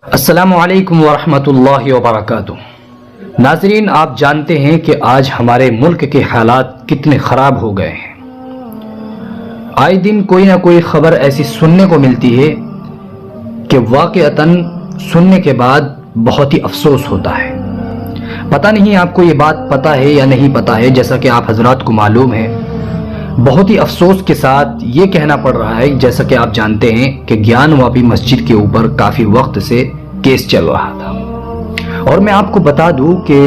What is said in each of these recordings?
अस्सलामु अलैकुम वरहमतुल्लाहि वबरकातुहू। नाज़रीन, आप जानते हैं कि आज हमारे मुल्क के हालात कितने ख़राब हो गए हैं। आए दिन कोई ना कोई ख़बर ऐसी सुनने को मिलती है कि वाक़अतन सुनने के बाद बहुत ही अफसोस होता है। पता नहीं आपको ये बात पता है या नहीं पता है। जैसा कि आप हजरात को मालूम है, बहुत ही अफसोस के साथ ये कहना पड़ रहा है, जैसा कि आप जानते हैं कि ज्ञानवापी मस्जिद के ऊपर काफ़ी वक्त से केस चल रहा था। और मैं आपको बता दूं कि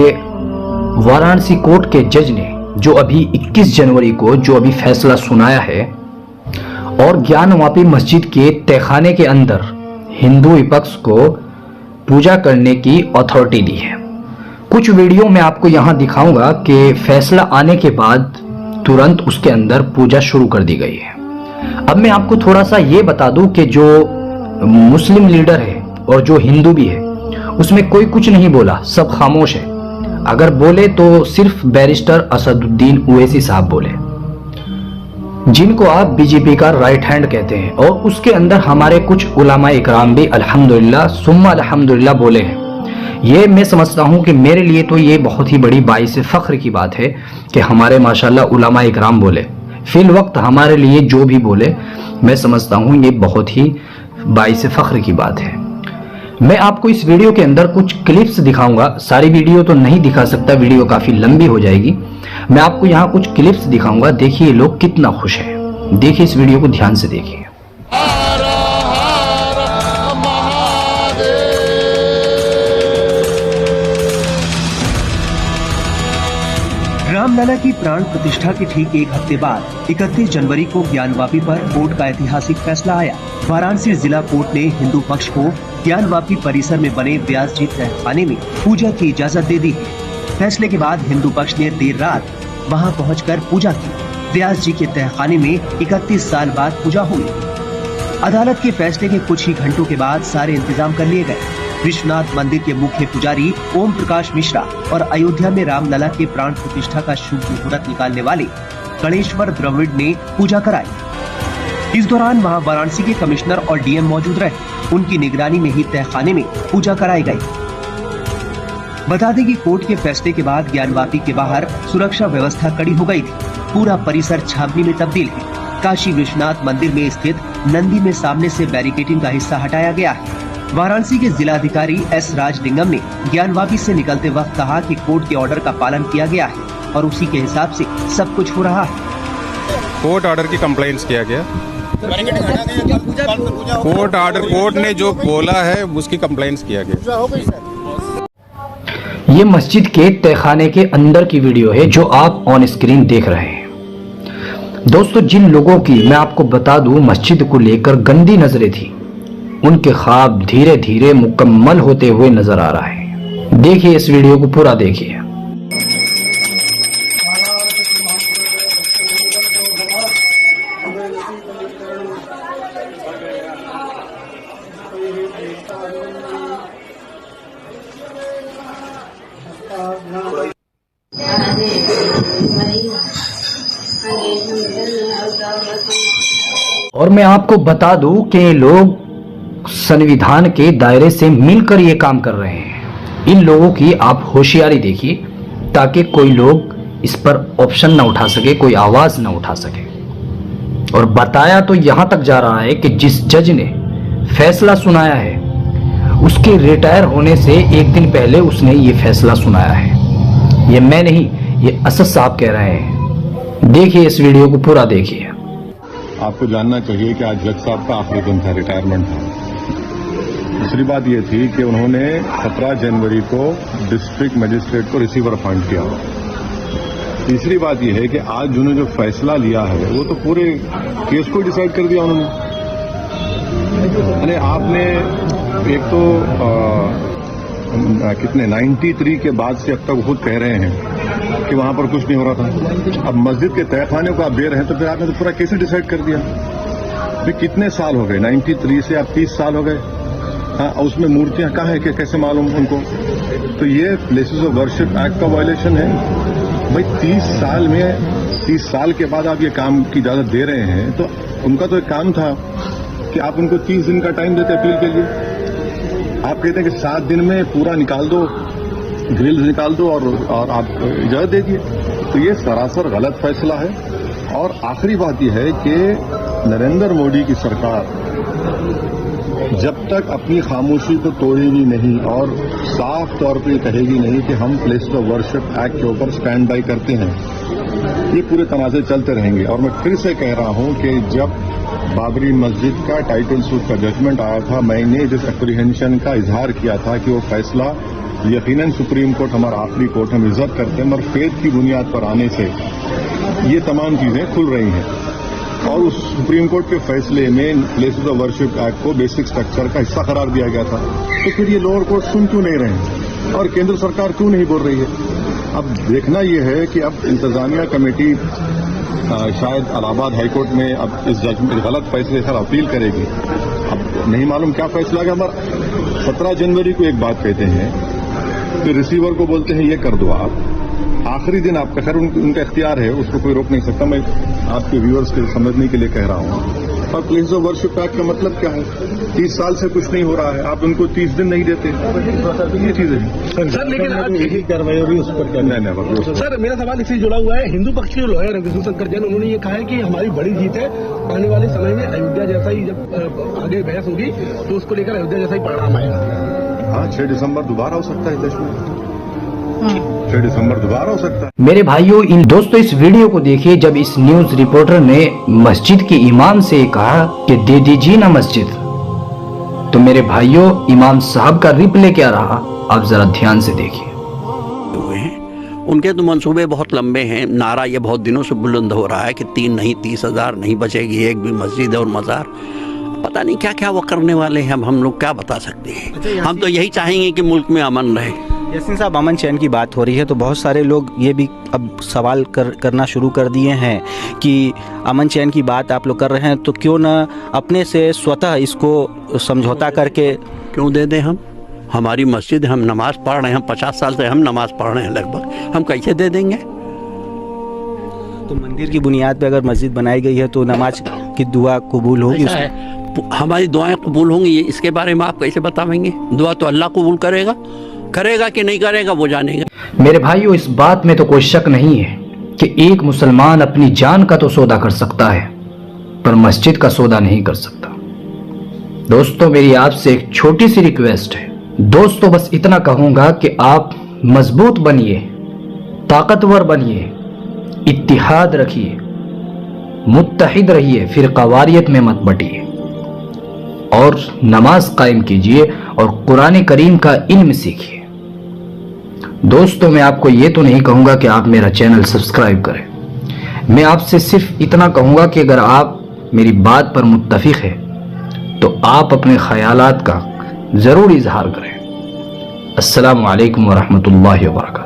वाराणसी कोर्ट के जज ने जो अभी 21 जनवरी को जो अभी फैसला सुनाया है और ज्ञानवापी मस्जिद के तहखाने के अंदर हिंदू विपक्ष को पूजा करने की अथॉरिटी दी है। कुछ वीडियो मैं आपको यहां दिखाऊंगा कि फैसला आने के बाद तुरंत उसके अंदर पूजा शुरू कर दी गई है। अब मैं आपको थोड़ा सा ये बता दूं कि जो मुस्लिम लीडर है और जो हिंदू भी है, उसमें कोई कुछ नहीं बोला, सब खामोश है। अगर बोले तो सिर्फ बैरिस्टर असदुद्दीन ओवैसी साहब बोले, जिनको आप बीजेपी का राइट हैंड कहते हैं। और उसके अंदर हमारे कुछ उलमा इकराम भी अल्हम्दुलिल्लाह सुम्मा अल्हम्दुलिल्लाह बोले हैं। ये मैं समझता हूँ कि मेरे लिए तो ये बहुत ही बड़ी बाइस फख्र की बात है कि हमारे माशाल्लाह उलमा इकराम बोले। फिल वक्त हमारे लिए जो भी बोले, मैं समझता हूँ ये बहुत ही बाइस फख्र की बात है। मैं आपको इस वीडियो के अंदर कुछ क्लिप्स दिखाऊंगा। सारी वीडियो तो नहीं दिखा सकता, वीडियो काफ़ी लंबी हो जाएगी। मैं आपको यहाँ कुछ क्लिप्स दिखाऊंगा। देखिए लोग कितना खुश हैं। देखिए इस वीडियो को ध्यान से देखिए। रामलला की प्राण प्रतिष्ठा के ठीक एक हफ्ते बाद 31 जनवरी को ज्ञानवापी पर कोर्ट का ऐतिहासिक फैसला आया। वाराणसी जिला कोर्ट ने हिंदू पक्ष को ज्ञानवापी परिसर में बने व्यास जी तहखाने में पूजा की इजाजत दे दी है। फैसले के बाद हिंदू पक्ष ने देर रात वहां पहुंचकर पूजा की। व्यास जी के तहखाने में 31 साल बाद पूजा हुई। अदालत के फैसले के कुछ ही घंटों के बाद सारे इंतजाम कर लिए गए। विश्वनाथ मंदिर के मुख्य पुजारी ओम प्रकाश मिश्रा और अयोध्या में रामलला के प्राण प्रतिष्ठा का शुभ मुहूर्त निकालने वाले गणेश्वर द्रविड़ ने पूजा कराई। इस दौरान वहां वाराणसी के कमिश्नर और डीएम मौजूद रहे। उनकी निगरानी में ही तहखाने में पूजा कराई गई। बता दें कि कोर्ट के फैसले के बाद ज्ञानवापी के बाहर सुरक्षा व्यवस्था कड़ी हो गई थी। पूरा परिसर छावनी में तब्दील है। काशी विश्वनाथ मंदिर में स्थित नंदी में सामने से बैरिकेडिंग का हिस्सा हटाया गया है। वाराणसी के जिलाधिकारी एस राजलिंगम ने ज्ञानवापी से निकलते वक्त कहा कि कोर्ट के ऑर्डर का पालन किया गया है और उसी के हिसाब से सब कुछ हो रहा है। कोर्ट ऑर्डर की कंप्लेंट्स किया गया। कोर्ट ने जो बोला है उसकी कंप्लेंट्स किया गया। ये मस्जिद के तहखाने के अंदर की वीडियो है जो आप ऑन स्क्रीन देख रहे हैं। दोस्तों, जिन लोगों की मैं आपको बता दूं मस्जिद को लेकर गंदी नजरें थी, उनके ख्वाब धीरे धीरे मुकम्मल होते हुए नजर आ रहा है। देखिए इस वीडियो को पूरा देखिए। और मैं आपको बता दूं कि लोग संविधान के दायरे से मिलकर ये काम कर रहे हैं। इन लोगों की आप होशियारी देखिए ताकि कोई लोग इस पर ऑप्शन ना उठा सके, कोई आवाज ना उठा सके। और बताया तो यहां तक जा रहा है कि जिस जज ने फैसला सुनाया है उसके रिटायर होने से एक दिन पहले उसने ये फैसला सुनाया है। ये मैं नहीं, ये असद साहब कह रहे हैं। देखिए इस वीडियो को पूरा देखिए। आपको जानना चाहिए कि आज जज साहब का आखिरी दिन था, रिटायरमेंट था। दूसरी बात ये थी कि उन्होंने 17 जनवरी को डिस्ट्रिक्ट मजिस्ट्रेट को रिसीवर अपॉइंट किया। तीसरी बात यह है कि आज जिन्होंने जो फैसला लिया है वो तो पूरे केस को डिसाइड कर दिया उन्होंने। अरे आपने एक तो कितने 93 के बाद से अब तक खुद कह रहे हैं कि वहां पर कुछ नहीं हो रहा था। अब मस्जिद के तहखाने को आप दे रहे हैं तो फिर आपने तो पूरा केस डिसाइड कर दिया। फिर कितने साल हो गए? 93 से आप 30 साल हो गए। हाँ, उसमें मूर्तियां कहाँ है कि कैसे मालूम उनको? तो ये प्लेसेस ऑफ वर्शिप एक्ट का वायलेशन है भाई। 30 साल के बाद आप ये काम की इजाजत दे रहे हैं तो उनका तो एक काम था कि आप उनको 30 दिन का टाइम देते अपील के लिए। आप कहते हैं कि 7 दिन में पूरा निकाल दो, ग्रिल्स निकाल दो और आप इजाजत दे दिए। तो ये सरासर गलत फैसला है। और आखिरी बात यह है कि नरेंद्र मोदी की सरकार जब तक अपनी खामोशी को तोड़ेगी नहीं और साफ तौर पर कहेगी नहीं कि हम प्लेस ऑफ वर्शिप एक्ट के ऊपर स्टैंड बाई करते हैं, ये पूरे तनाज़े चलते रहेंगे। और मैं फिर से कह रहा हूं कि जब बाबरी मस्जिद का टाइटल सूट का जजमेंट आया था, मैंने जिस एप्रीहेंशन का इजहार किया था कि वो फैसला यकीनन सुप्रीम कोर्ट हमारा आखिरी कोर्ट, हम इज्जत करते हैं, मगर फेथ की बुनियाद पर आने से ये तमाम चीजें खुल रही हैं। और उस सुप्रीम कोर्ट के फैसले में प्लेसेस ऑफ वर्शिप एक्ट को बेसिक स्ट्रक्चर का हिस्सा करार दिया गया था। तो फिर ये लोअर कोर्ट सुन क्यों नहीं रहे हैं और केंद्र सरकार क्यों नहीं बोल रही है? अब देखना यह है कि अब इंतजामिया कमेटी शायद इलाहाबाद हाईकोर्ट में अब इस जजमेंट गलत फैसले पर अपील करेगी। अब नहीं मालूम क्या फैसला है। हमारा 17 जनवरी को एक बात कहते हैं, फिर रिसीवर को बोलते हैं ये कर दो आप, आखिरी दिन आपका, खैर उनका इख्तियार है, उसको कोई रोक नहीं सकता। मैं आपके व्यूअर्स के समझने के लिए कह रहा हूं। और प्लेस ऑफ वर्शिप एक्ट का मतलब क्या है? 30 साल से कुछ नहीं हो रहा है, आप उनको 30 दिन नहीं देते, ये चीजें हैं सर। लेकिन आज यही कार्रवाई होगी उस पर क्या? नहीं, सर मेरा सवाल इससे जुड़ा हुआ है। हिंदू पक्ष के लॉयर विष्णु शंकर जैन, उन्होंने ये कहा है कि हमारी बड़ी जीत है, आने वाले समय में अयोध्या जैसा ही जब आगे बहस होगी तो उसको लेकर अयोध्या जैसा ही परिणाम आएगा। हाँ, 6 दिसंबर दोबारा हो सकता है देश में, 6 दिसंबर दोबारा हो सकता है। मेरे भाइयों, इन दोस्तों इस वीडियो को देखिए जब इस न्यूज रिपोर्टर ने मस्जिद के इमाम से कहा कि दे दीजिए ना मस्जिद, तो मेरे भाइयों इमाम साहब का रिप्ले क्या रहा, आप जरा ध्यान से देखिए। उनके तो मंसूबे बहुत लंबे हैं। नारा ये बहुत दिनों से बुलंद हो रहा है कि 3 नहीं 30,000 नहीं बचेगी एक भी मस्जिद और मज़ार। पता नहीं क्या क्या वो करने वाले हैं, हम लोग क्या बता सकते हैं। हम तो यही चाहेंगे कि मुल्क में अमन रहे। यासीन साहब, अमन चैन की बात हो रही है तो बहुत सारे लोग ये भी अब सवाल करना शुरू कर दिए हैं कि अमन चैन की बात आप लोग कर रहे हैं तो क्यों ना अपने से स्वतः इसको समझौता करके क्यों दे दें हम? हमारी मस्जिद, हम नमाज पढ़ रहे हैं, हम 50 साल से हम नमाज पढ़ रहे हैं लगभग, हम कैसे दे देंगे? तो मंदिर की बुनियाद पे अगर मस्जिद बनाई गई है तो नमाज की दुआ कबूल होगी, हमारी दुआएं कबूल होंगी, इसके बारे में आप कैसे बताएंगे? दुआ तो अल्लाह कबूल करेगा कि नहीं करेगा वो जानेगा। मेरे भाइयों, इस बात में तो कोई शक नहीं है कि एक मुसलमान अपनी जान का तो सौदा कर सकता है पर मस्जिद का सौदा नहीं कर सकता। दोस्तों, मेरी आपसे एक छोटी सी रिक्वेस्ट है। दोस्तों, बस इतना कहूंगा कि आप मजबूत बनिए, ताकतवर बनिए, इत्तिहाद रखिए, मुत्तहिद रहिए, फिर कवारियत में मत बटिए और नमाज कायम कीजिए और कुरान करीम का इल्म सीखिए। दोस्तों, मैं आपको ये तो नहीं कहूंगा कि आप मेरा चैनल सब्सक्राइब करें। मैं आपसे सिर्फ इतना कहूंगा कि अगर आप मेरी बात पर मुत्तफिक है तो आप अपने ख्यालात का जरूर इजहार करें। अस्सलामु अलैकुम वरहमतुल्लाहि वबरकातुहू।